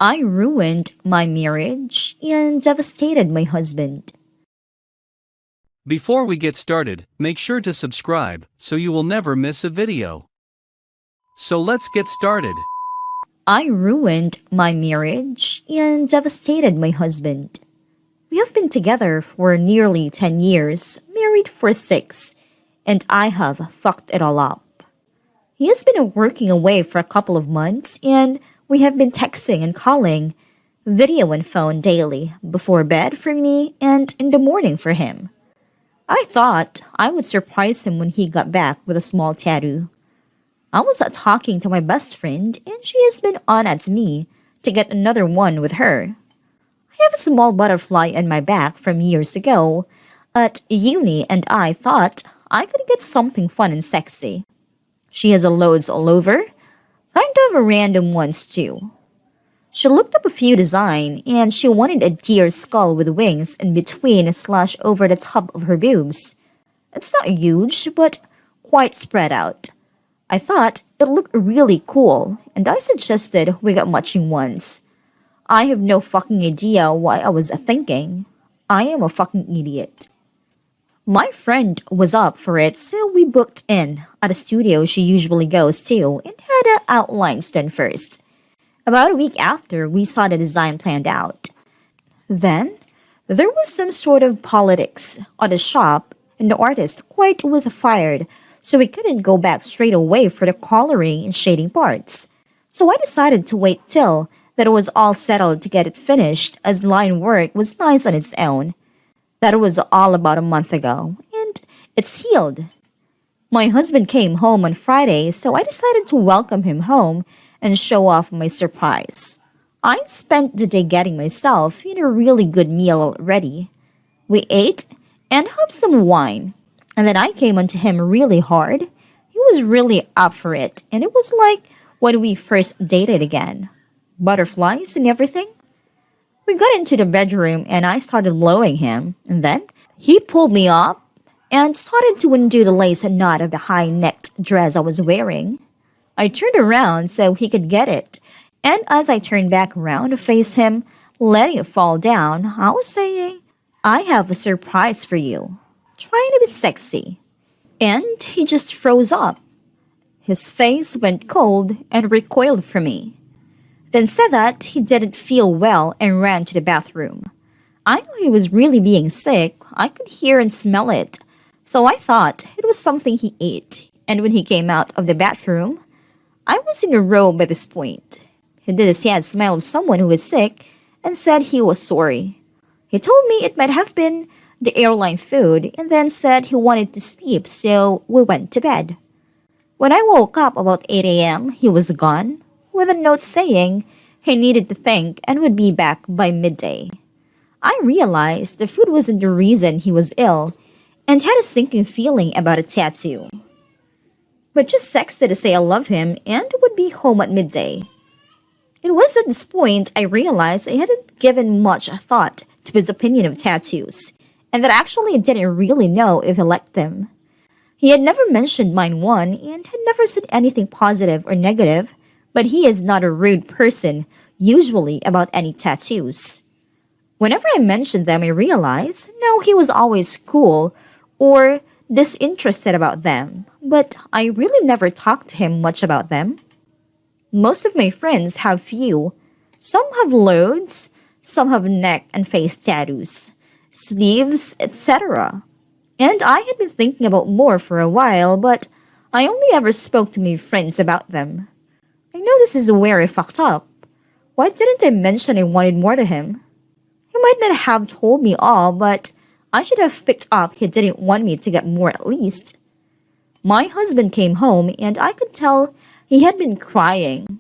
I ruined my marriage and devastated my husband. Before we get started, make sure to subscribe so you will never miss a video. So let's get started. I ruined my marriage and devastated my husband. We have been together for nearly 10 years, married for 6, and I have fucked it all up. He has been working away for a couple of months, and we have been texting and calling, video and phone daily, before bed for me and in the morning for him. I thought I would surprise him when he got back with a small tattoo. I was talking to my best friend, and she has been on at me to get another one with her. I have a small butterfly on my back from years ago at uni, and I thought I could get something fun and sexy. She has a loads all over, kind of random ones too. She looked up a few design, and she wanted a deer skull with wings in between slash over the top of her boobs. It's not huge, but quite spread out. I thought it looked really cool, and I suggested we got matching ones. I have no fucking idea what I was thinking. I am a fucking idiot. My friend was up for it, so we booked in at a studio she usually goes to and had outlines done first. About a week after, we saw the design planned out. Then, there was some sort of politics at the shop, and the artist quite was fired, so we couldn't go back straight away for the coloring and shading parts. So I decided to wait till that it was all settled to get it finished, as line work was nice on its own. That was all about a month ago, and it's healed. My husband came home on Friday, so I decided to welcome him home and show off my surprise. I spent the day getting myself in a really good meal already. We ate and had some wine, and then I came onto him really hard. He was really up for it, and it was like when we first dated again. Butterflies and everything. We got into the bedroom and I started blowing him, and then he pulled me up and started to undo the lace knot of the high-necked dress I was wearing. I turned around so he could get it, and as I turned back around to face him, letting it fall down, I was saying, I have a surprise for you. Trying to be sexy. And he just froze up. His face went cold and recoiled from me. Then said that he didn't feel well and ran to the bathroom. I knew he was really being sick. I could hear and smell it. So I thought it was something he ate. And when he came out of the bathroom, I was in a row by this point. He did a sad smile of someone who was sick and said he was sorry. He told me it might have been the airline food and then said he wanted to sleep, so we went to bed. When I woke up about 8 a.m., he was gone, with a note saying he needed to think and would be back by midday. I realized the food wasn't the reason he was ill and had a sinking feeling about a tattoo. But just texted to say I love him and would be home at midday. It was at this point I realized I hadn't given much thought to his opinion of tattoos, and that actually I didn't really know if he liked them. He had never mentioned mine one and had never said anything positive or negative, but he is not a rude person, usually about any tattoos. Whenever I mentioned them, I realized, no, he was always cool or disinterested about them, but I really never talked to him much about them. Most of my friends have few. Some have loads, some have neck and face tattoos, sleeves, etc. And I had been thinking about more for a while, but I only ever spoke to my friends about them. I know this is where I fucked up. Why didn't I mention I wanted more to him? He might not have told me all, but I should have picked up he didn't want me to get more at least. My husband came home and I could tell he had been crying.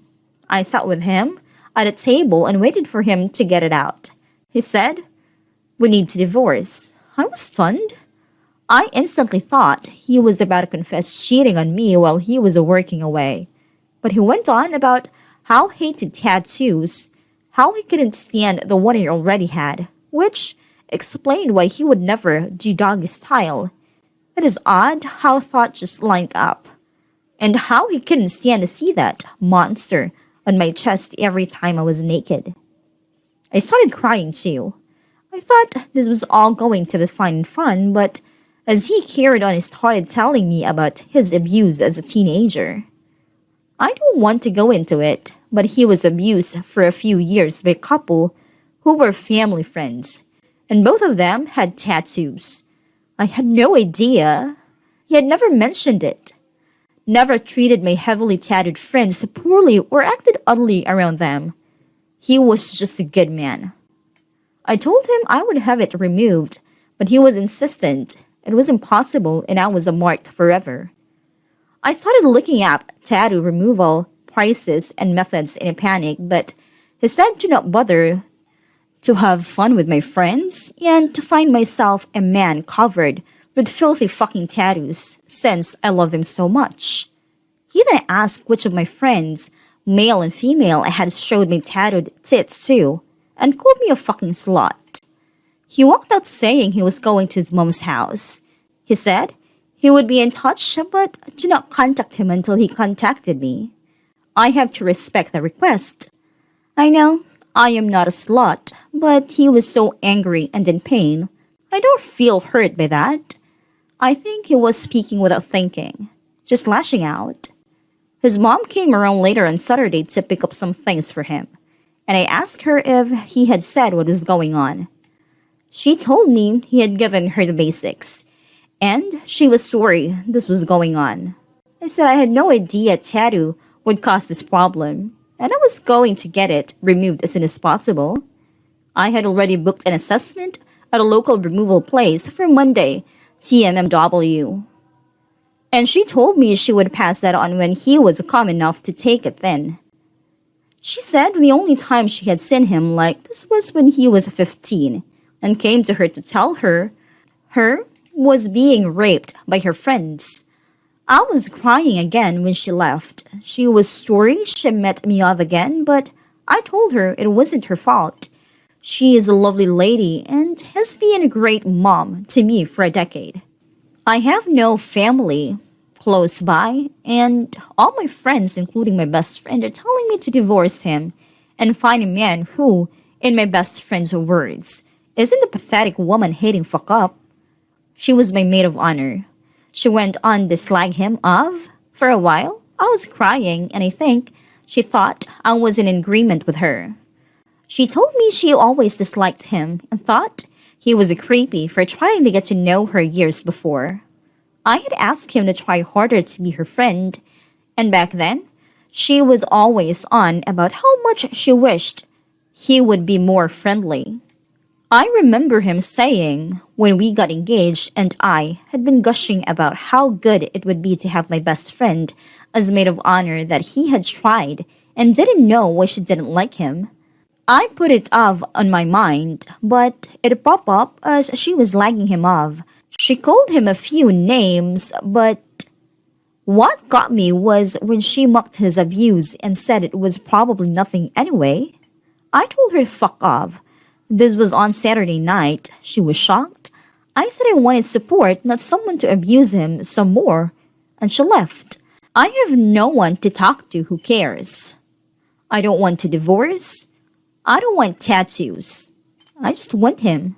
I sat with him at a table and waited for him to get it out. He said, "We need to divorce." I was stunned. I instantly thought he was about to confess cheating on me while he was working away. But he went on about how he hated tattoos, how he couldn't stand the one he already had, which explained why he would never do doggy style. It is odd how thoughts just lined up, and how he couldn't stand to see that monster on my chest every time I was naked. I started crying too. I thought this was all going to be fine and fun, but as he carried on, he started telling me about his abuse as a teenager. I don't want to go into it, but he was abused for a few years by a couple who were family friends, and both of them had tattoos. I had no idea. He had never mentioned it. Never treated my heavily tattooed friends poorly or acted oddly around them. He was just a good man. I told him I would have it removed, but he was insistent. It was impossible and I was marked forever. I started looking up tattoo removal, prices, and methods in a panic, but he said to not bother, to have fun with my friends, and to find myself a man covered with filthy fucking tattoos since I love them so much. He then asked which of my friends, male and female, I had showed my tattooed tits to, and called me a fucking slut. He walked out saying he was going to his mom's house. He said he would be in touch, but do not contact him until he contacted me. I have to respect the request. I know I am not a slut, but he was so angry and in pain. I don't feel hurt by that. I think he was speaking without thinking, just lashing out. His mom came around later on Saturday to pick up some things for him, and I asked her if he had said what was going on. She told me he had given her the basics, and she was sorry this was going on. I said I had no idea a tattoo would cause this problem, and I was going to get it removed as soon as possible. I had already booked an assessment at a local removal place for Monday, TMMW. And she told me she would pass that on when he was calm enough to take it then. She said the only time she had seen him like this was when he was 15 and came to her to tell her was being raped by her friends. I was crying again when she left. She was sorry she met me off again, but I told her it wasn't her fault. She is a lovely lady and has been a great mom to me for a decade. I have no family close by, and all my friends, including my best friend, are telling me to divorce him and find a man who, in my best friend's words, isn't a pathetic woman-hating fuck-up. She was my maid of honor. She went on to slag him off. For a while, I was crying, and I think she thought I was in agreement with her. She told me she always disliked him and thought he was a creepy for trying to get to know her years before. I had asked him to try harder to be her friend, and back then, she was always on about how much she wished he would be more friendly. I remember him saying when we got engaged and I had been gushing about how good it would be to have my best friend as maid of honor that he had tried and didn't know why she didn't like him. I put it off on my mind, but it popped up as she was lagging him off. She called him a few names, but what got me was when she mocked his abuse and said it was probably nothing anyway. I told her to fuck off. This was on Saturday night. She was shocked. I said I wanted support, not someone to abuse him some more, and she left. I have no one to talk to who cares. I don't want to divorce. I don't want tattoos. I just want him.